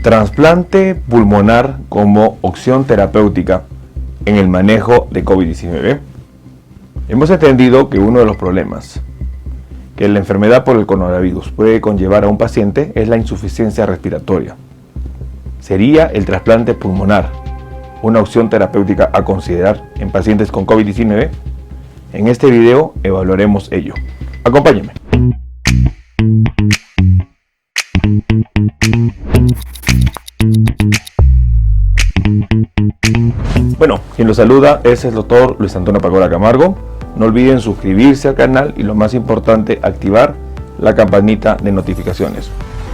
Trasplante pulmonar como opción terapéutica en el manejo de COVID-19. Hemos entendido que uno de los problemas que la enfermedad por el coronavirus puede conllevar a un paciente es la insuficiencia respiratoria. ¿Sería el trasplante pulmonar una opción terapéutica a considerar en pacientes con COVID-19? En este video evaluaremos ello. Acompáñenme. Bueno, quien los saluda es el doctor Luis Antonio Pacora Camargo. No olviden suscribirse al canal y lo más importante, activar la campanita de notificaciones.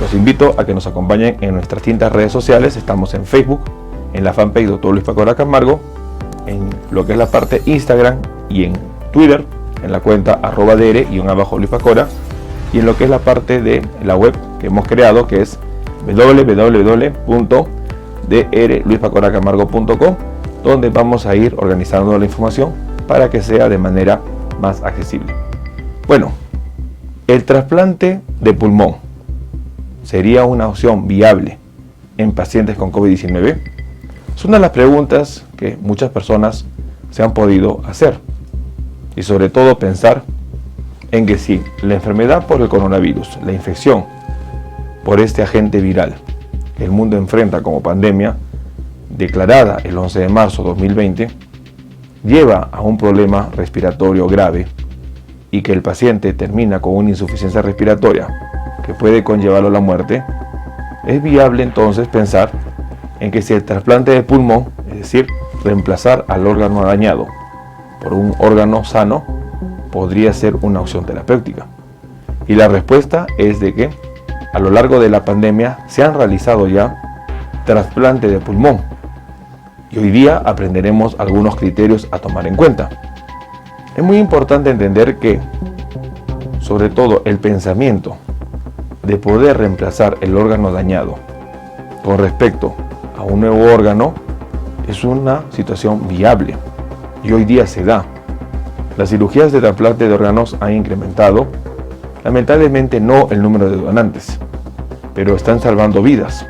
Los invito a que nos acompañen en nuestras distintas redes sociales. Estamos en Facebook, en la fanpage Dr. Luis Pacora Camargo, en lo que es la parte Instagram y en Twitter, en la cuenta @dr_Luis Pacora, y en lo que es la parte de la web que hemos creado, que es www.drluispacoracamargo.com, donde vamos a ir organizando la información para que sea de manera más accesible. Bueno, el trasplante de pulmón sería una opción viable en pacientes con COVID-19. Es una de las preguntas que muchas personas se han podido hacer, y sobre todo pensar en que si la enfermedad por el coronavirus, la infección por este agente viral que el mundo enfrenta como pandemia, declarada el 11 de marzo de 2020, lleva a un problema respiratorio grave y que el paciente termina con una insuficiencia respiratoria que puede conllevarlo a la muerte, es viable entonces pensar en que si el trasplante de pulmón, es decir, reemplazar al órgano dañado por un órgano sano, podría ser una opción terapéutica. Y la respuesta es de que a lo largo de la pandemia se han realizado ya trasplantes de pulmón, y hoy día aprenderemos algunos criterios a tomar en cuenta. Es muy importante entender que, sobre todo, el pensamiento de poder reemplazar el órgano dañado con respecto a un nuevo órgano es una situación viable, y hoy día se da. Las cirugías de trasplante de órganos han incrementado, lamentablemente no el número de donantes, pero están salvando vidas,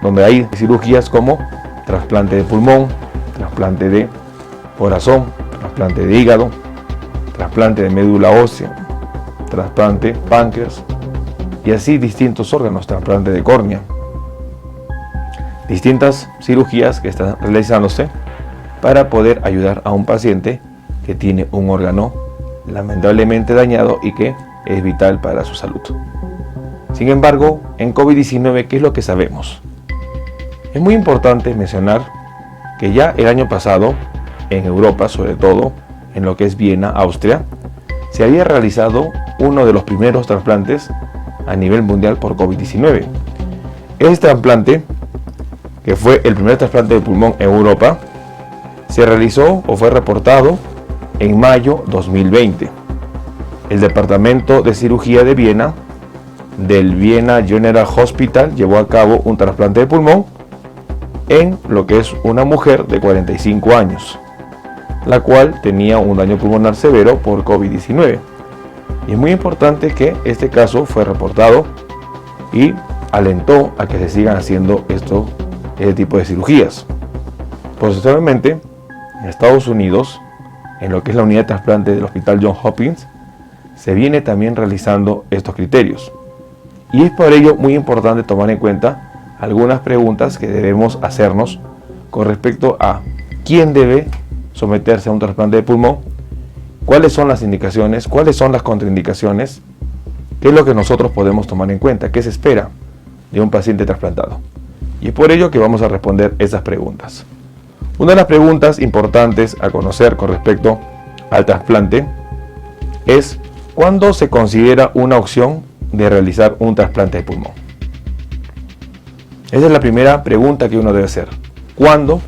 donde hay cirugías como trasplante de pulmón, trasplante de corazón, trasplante de hígado, trasplante de médula ósea, trasplante páncreas, y así distintos órganos, trasplante de córnea. Distintas cirugías que están realizándose para poder ayudar a un paciente que tiene un órgano lamentablemente dañado y que es vital para su salud. Sin embargo, en COVID-19, ¿qué es lo que sabemos? Es muy importante mencionar que ya el año pasado, en Europa, sobre todo en lo que es Viena, Austria, se había realizado uno de los primeros trasplantes a nivel mundial por COVID-19. Este trasplante, que fue el primer trasplante de pulmón en Europa, se realizó o fue reportado en mayo 2020. El Departamento de Cirugía de Viena, del Vienna General Hospital, llevó a cabo un trasplante de pulmón en lo que es una mujer de 45 años, la cual tenía un daño pulmonar severo por COVID-19. Y es muy importante que este caso fue reportado y alentó a que se sigan haciendo este tipo de cirugías. Posteriormente, en Estados Unidos, en lo que es la unidad de trasplante del Hospital Johns Hopkins, se viene también realizando estos criterios. Y es por ello muy importante tomar en cuenta algunas preguntas que debemos hacernos con respecto a quién debe someterse a un trasplante de pulmón, cuáles son las indicaciones, cuáles son las contraindicaciones, qué es lo que nosotros podemos tomar en cuenta, qué se espera de un paciente trasplantado. Y es por ello que vamos a responder esas preguntas. Una de las preguntas importantes a conocer con respecto al trasplante es ¿cuándo se considera una opción de realizar un trasplante de pulmón? Esa es la primera pregunta que uno debe hacer. ¿Cuándo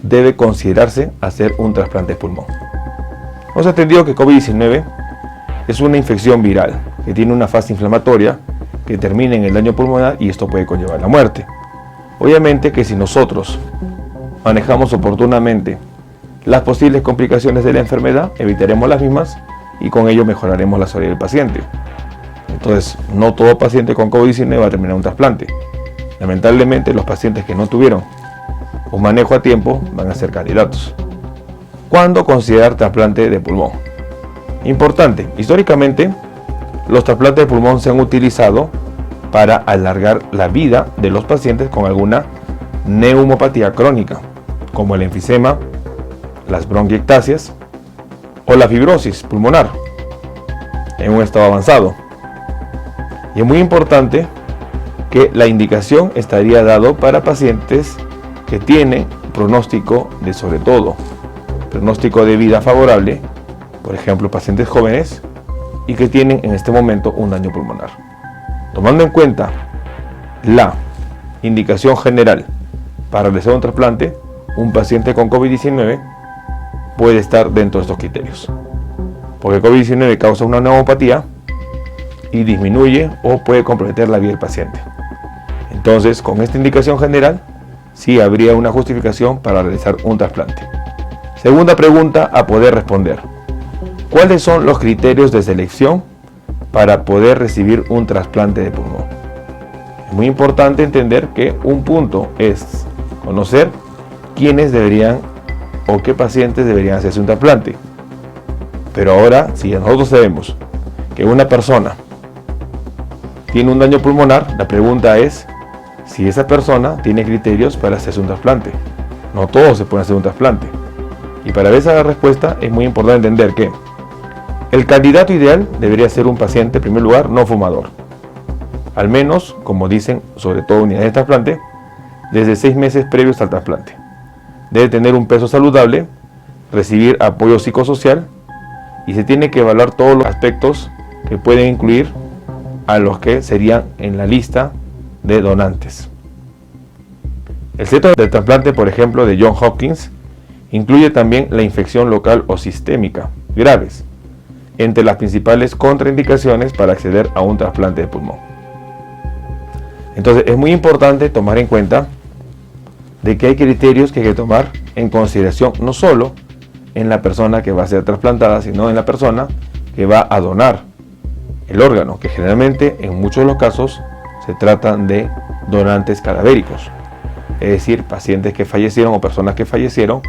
debe considerarse hacer un trasplante de pulmón? Hemos entendido que COVID-19 es una infección viral que tiene una fase inflamatoria que termina en el daño pulmonar y esto puede conllevar la muerte. Obviamente que si nosotros manejamos oportunamente las posibles complicaciones de la enfermedad, evitaremos las mismas y con ello mejoraremos la salud del paciente. Entonces, no todo paciente con COVID-19 va a terminar un trasplante. Lamentablemente, los pacientes que no tuvieron un manejo a tiempo van a ser candidatos. ¿Cuándo considerar trasplante de pulmón? Importante, históricamente, los trasplantes de pulmón se han utilizado para alargar la vida de los pacientes con alguna neumopatía crónica, como el enfisema, las bronquiectasias o la fibrosis pulmonar en un estado avanzado. Y es muy importante que la indicación estaría dado para pacientes que tienen pronóstico de, sobre todo, pronóstico de vida favorable, por ejemplo, pacientes jóvenes y que tienen en este momento un daño pulmonar. Tomando en cuenta la indicación general para realizar un trasplante, un paciente con COVID-19 puede estar dentro de estos criterios, porque COVID-19 causa una neumopatía y disminuye o puede comprometer la vida del paciente. Entonces, con esta indicación general, sí habría una justificación para realizar un trasplante. Segunda pregunta a poder responder: ¿cuáles son los criterios de selección para poder recibir un trasplante de pulmón? Es muy importante entender que un punto es conocer quiénes deberían o qué pacientes deberían hacerse un trasplante. Pero ahora, si nosotros sabemos que una persona tiene un daño pulmonar, la pregunta es si esa persona tiene criterios para hacerse un trasplante. No todos se pueden hacer un trasplante. Y para ver esa respuesta es muy importante entender que el candidato ideal debería ser un paciente, en primer lugar, no fumador. Al menos, como dicen, sobre todo unidades de trasplante, desde 6 meses previos al trasplante. Debe tener un peso saludable, recibir apoyo psicosocial y se tiene que evaluar todos los aspectos que pueden incluir a los que serían en la lista de donantes. El centro de trasplante, por ejemplo, de Johns Hopkins, incluye también la infección local o sistémica graves, entre las principales contraindicaciones para acceder a un trasplante de pulmón. Entonces es muy importante tomar en cuenta de que hay criterios que hay que tomar en consideración, no solo en la persona que va a ser trasplantada, sino en la persona que va a donar el órgano, que generalmente en muchos de los casos se tratan de donantes cadavéricos, es decir, pacientes que fallecieron o personas que fallecieron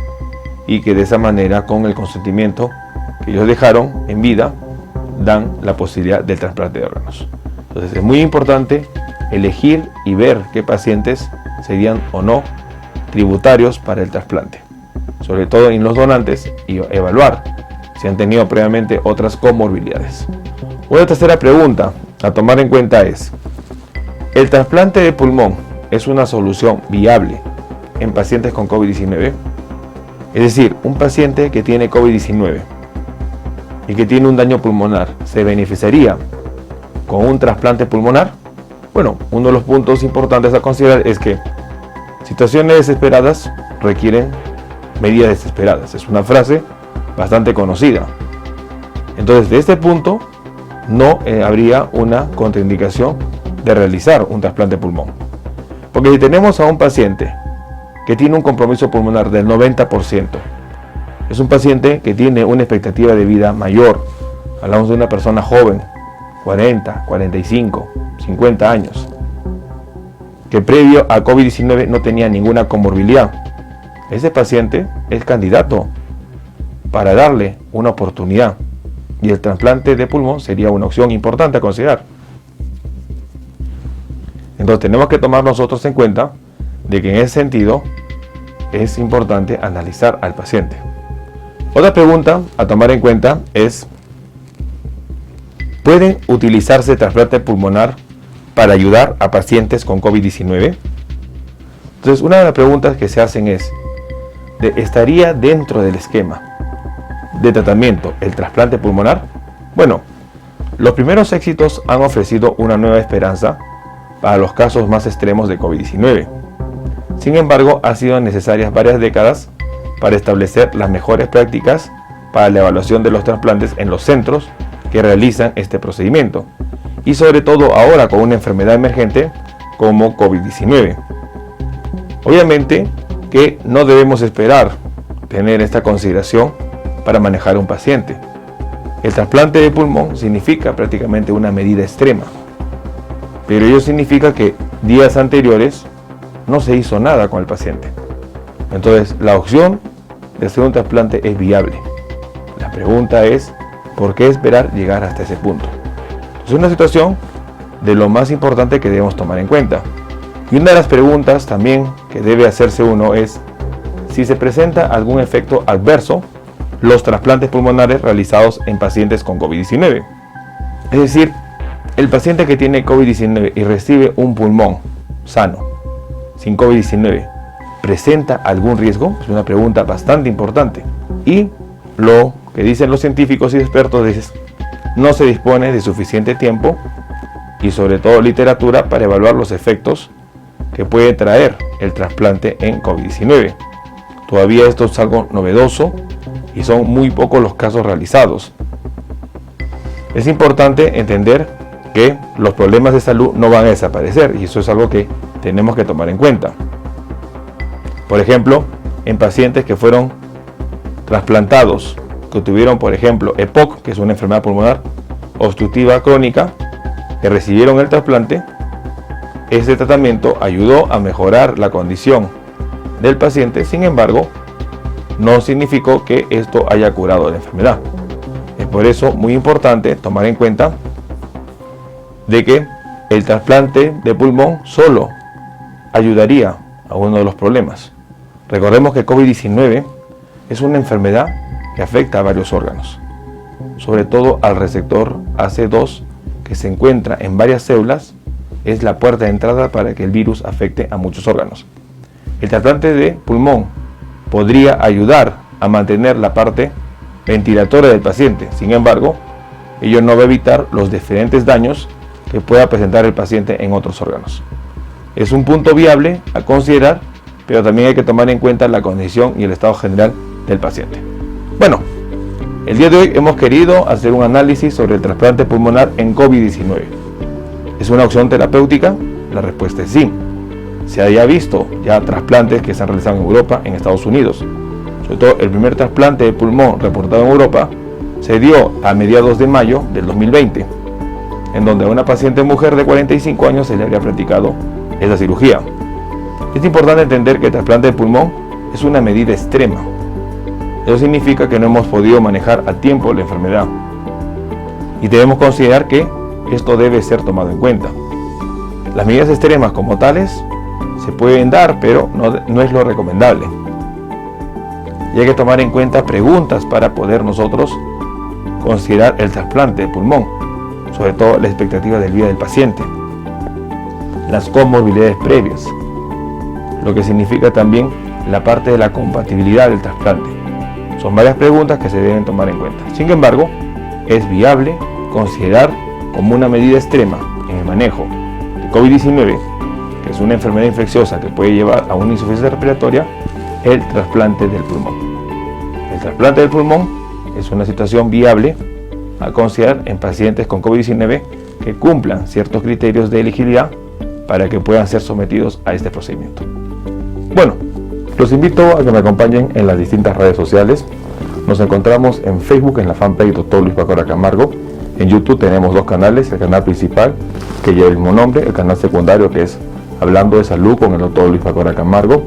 y que de esa manera, con el consentimiento que ellos dejaron en vida, dan la posibilidad del trasplante de órganos. Entonces es muy importante elegir y ver qué pacientes serían o no tributarios para el trasplante, sobre todo en los donantes, y evaluar si han tenido previamente otras comorbilidades. Una tercera pregunta a tomar en cuenta es: ¿el trasplante de pulmón es una solución viable en pacientes con COVID-19? Es decir, un paciente que tiene COVID-19 y que tiene un daño pulmonar, ¿se beneficiaría con un trasplante pulmonar? Bueno, uno de los puntos importantes a considerar es que situaciones desesperadas requieren medidas desesperadas. Es una frase bastante conocida. Entonces, de este punto, no habría una contraindicación de realizar un trasplante de pulmón. Porque si tenemos a un paciente que tiene un compromiso pulmonar del 90%, es un paciente que tiene una expectativa de vida mayor, hablamos de una persona joven, 40, 45, 50 años, que previo a COVID-19 no tenía ninguna comorbilidad. Ese paciente es candidato para darle una oportunidad, y el trasplante de pulmón sería una opción importante a considerar. Entonces tenemos que tomar nosotros en cuenta de que en ese sentido es importante analizar al paciente. Otra pregunta a tomar en cuenta es: ¿pueden utilizarse trasplante pulmonar para ayudar a pacientes con COVID-19? Entonces, una de las preguntas que se hacen es: ¿estaría dentro del esquema de tratamiento el trasplante pulmonar? Bueno, los primeros éxitos han ofrecido una nueva esperanza para los casos más extremos de COVID-19. Sin embargo, han sido necesarias varias décadas para establecer las mejores prácticas para la evaluación de los trasplantes en los centros que realizan este procedimiento, y sobre todo ahora con una enfermedad emergente como COVID-19. Obviamente que no debemos esperar tener esta consideración para manejar a un paciente. El trasplante de pulmón significa prácticamente una medida extrema, pero ello significa que días anteriores no se hizo nada con el paciente. Entonces, la opción de hacer un trasplante es viable. La pregunta es, ¿por qué esperar llegar hasta ese punto? Es una situación de lo más importante que debemos tomar en cuenta. Y una de las preguntas también que debe hacerse uno es si se presenta algún efecto adverso los trasplantes pulmonares realizados en pacientes con COVID-19. Es decir, el paciente que tiene COVID-19 y recibe un pulmón sano, sin COVID-19, ¿presenta algún riesgo? Es una pregunta bastante importante. Y lo que dicen los científicos y expertos es no se dispone de suficiente tiempo y sobre todo literatura para evaluar los efectos que puede traer el trasplante en COVID-19. Todavía esto es algo novedoso y son muy pocos los casos realizados. Es importante entender que los problemas de salud no van a desaparecer y eso es algo que tenemos que tomar en cuenta. Por ejemplo, en pacientes que fueron trasplantados, que tuvieron por ejemplo EPOC, que es una enfermedad pulmonar obstructiva crónica, que recibieron el trasplante, este tratamiento ayudó a mejorar la condición del paciente, sin embargo, no significó que esto haya curado la enfermedad. Es por eso muy importante tomar en cuenta de que el trasplante de pulmón solo ayudaría a uno de los problemas. Recordemos que COVID-19 es una enfermedad que afecta a varios órganos, sobre todo al receptor AC2 que se encuentra en varias células, es la puerta de entrada para que el virus afecte a muchos órganos. El trasplante de pulmón podría ayudar a mantener la parte ventilatoria del paciente, sin embargo, ello no va a evitar los diferentes daños que pueda presentar el paciente en otros órganos. Es un punto viable a considerar, pero también hay que tomar en cuenta la condición y el estado general del paciente. Bueno, el día de hoy hemos querido hacer un análisis sobre el trasplante pulmonar en COVID-19. ¿Es una opción terapéutica? La respuesta es sí. Se haya visto ya trasplantes que se han realizado en Europa, en Estados Unidos. Sobre todo el primer trasplante de pulmón reportado en Europa se dio a mediados de mayo del 2020, en donde a una paciente mujer de 45 años se le había practicado esa cirugía. Es importante entender que el trasplante de pulmón es una medida extrema. Eso significa que no hemos podido manejar a tiempo la enfermedad y debemos considerar que esto debe ser tomado en cuenta. Las medidas extremas como tales se pueden dar, pero no es lo recomendable. Y hay que tomar en cuenta preguntas para poder nosotros considerar el trasplante de pulmón, sobre todo la expectativa de vida del paciente, las comorbilidades previas, lo que significa también la parte de la compatibilidad del trasplante. Son varias preguntas que se deben tomar en cuenta. Sin embargo, es viable considerar como una medida extrema en el manejo de COVID-19, que es una enfermedad infecciosa que puede llevar a una insuficiencia respiratoria, el trasplante del pulmón. El trasplante del pulmón es una situación viable a considerar en pacientes con COVID-19 que cumplan ciertos criterios de elegibilidad para que puedan ser sometidos a este procedimiento. Bueno, los invito a que me acompañen en las distintas redes sociales. Nos encontramos en Facebook en la fanpage Dr. Luis Pacora Camargo. En YouTube tenemos dos canales, el canal principal que lleva el mismo nombre, el canal secundario que es Hablando de Salud con el Dr. Luis Pacora Camargo.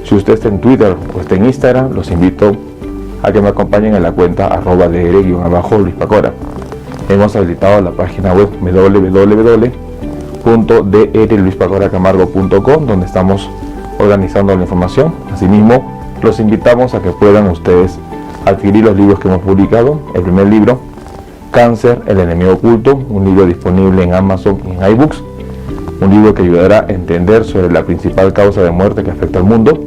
Si usted está en Twitter o está en Instagram, los invito a que me acompañen en la cuenta @dr_Luis Pacora. Hemos habilitado la página web www.drluispacoracamargo.com, donde estamos organizando la información. Asimismo, los invitamos a que puedan ustedes adquirir los libros que hemos publicado. El primer libro, Cáncer, el enemigo oculto, un libro disponible en Amazon y en iBooks, un libro que ayudará a entender sobre la principal causa de muerte que afecta al mundo,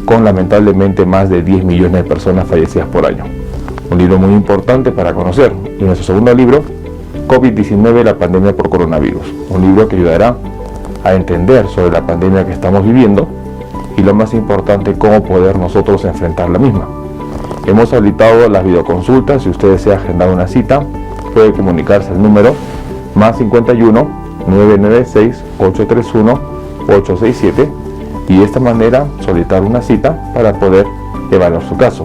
con lamentablemente más de 10 millones de personas fallecidas por año. Un libro muy importante para conocer. Y nuestro segundo libro, COVID-19, la pandemia por coronavirus, un libro que ayudará a entender sobre la pandemia que estamos viviendo y lo más importante, cómo poder nosotros enfrentar la misma. Hemos habilitado las videoconsultas. Si usted desea agendar una cita, puede comunicarse al número +51 996 831 867 y de esta manera solicitar una cita para poder evaluar su caso.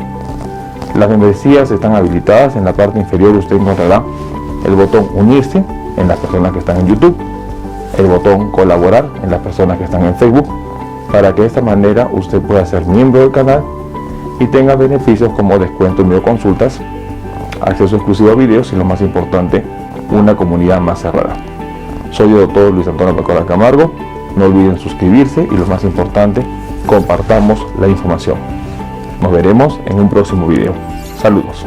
Las membresías están habilitadas. En la parte inferior usted encontrará el botón unirse en las personas que están en YouTube. el botón colaborar en las personas que están en Facebook, para que de esta manera usted pueda ser miembro del canal y tenga beneficios como descuento en videoconsultas, acceso exclusivo a videos y lo más importante, una comunidad más cerrada. Soy el doctor Luis Antonio Pacora Camargo. No olviden suscribirse y lo más importante, compartamos la información. Nos veremos en un próximo video. Saludos.